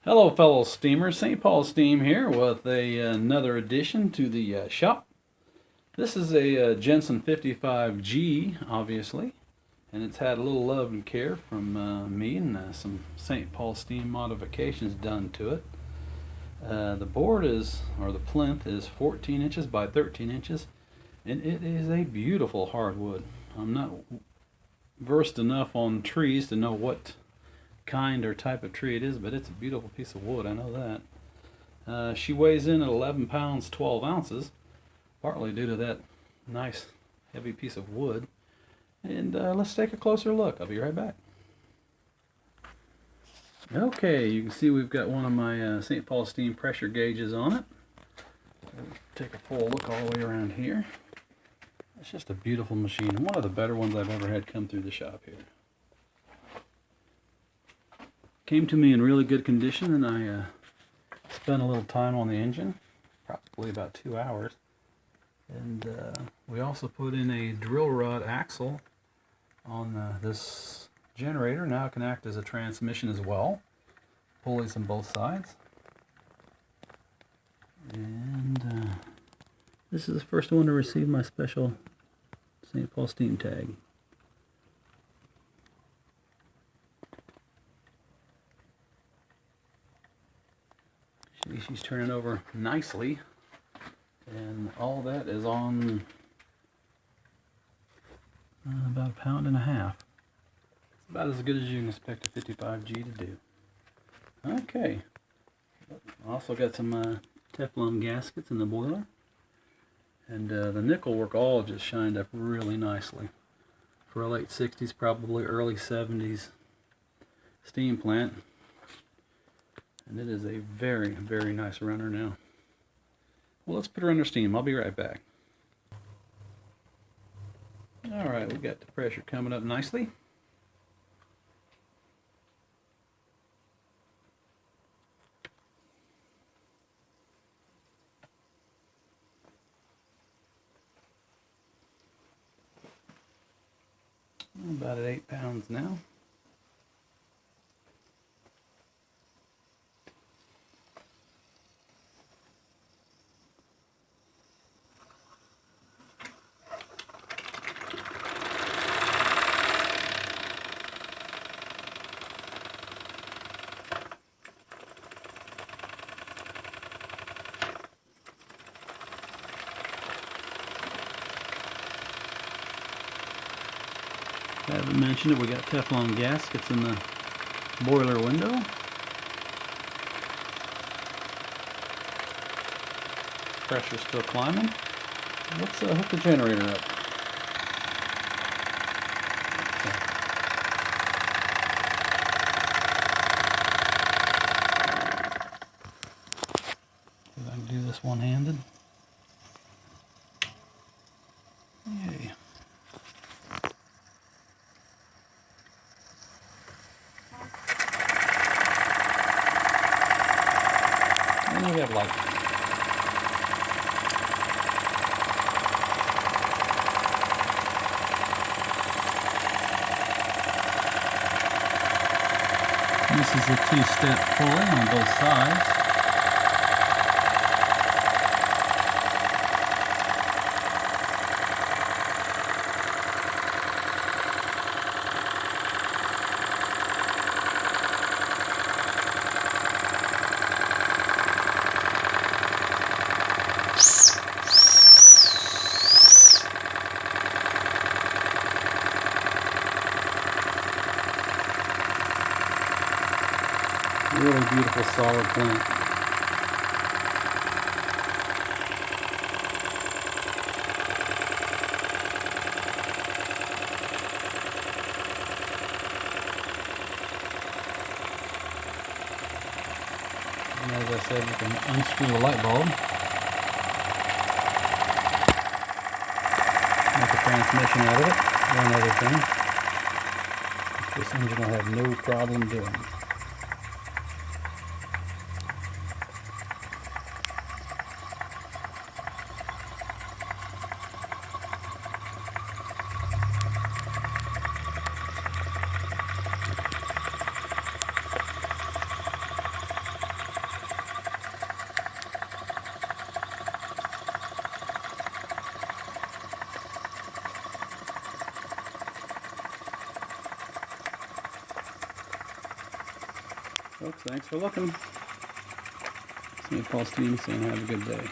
Hello fellow steamers, St. Paul Steam here with another addition to the shop. This is a Jensen 55G, obviously, and it's had a little love and care from me and some St. Paul Steam modifications done to it. The board is, or the plinth is 14 inches by 13 inches, and it is a beautiful hardwood. I'm not versed enough on trees to know what kind or type of tree it is, but it's a beautiful piece of wood, I know that. She weighs in at 11 pounds 12 ounces, partly due to that nice heavy piece of wood. And let's take a closer look. I'll be right back. Okay, you can see we've got one of my St. Paul Steam pressure gauges on it. We'll take a full look all the way around here. It's just a beautiful machine, and one of the better ones I've ever had come through the shop here. Came to me in really good condition, and I spent a little time on the engine, probably about 2 hours. And we also put in a drill rod axle on this generator. Now it can act as a transmission as well. Pulleys on both sides. And this is the first one to receive my special St. Paul Steam tag. She's turning over nicely, and all that is on about 1.5 pounds. It's about as good as you can expect a 55G to do. Okay, also got some Teflon gaskets in the boiler, and the nickel work all just shined up really nicely for a late 60s, probably early 70s steam plant. And it is a very, very nice runner now. Well, let's put her under steam. I'll be right back. Alright, we got the pressure coming up nicely. About at 8 pounds now. I haven't mentioned it, we got Teflon gaskets in the boiler window. Pressure's still climbing. Let's hook the generator up. Okay. See if I can do this one-handed. Yay. And we have light. This is a two-step pulley on both sides. Really beautiful solid plant. And as I said, you can unscrew the light bulb, make a transmission out of it, one other thing. This engine will have no problem doing. Folks, thanks for looking. St. Paul Steam saying have a good day.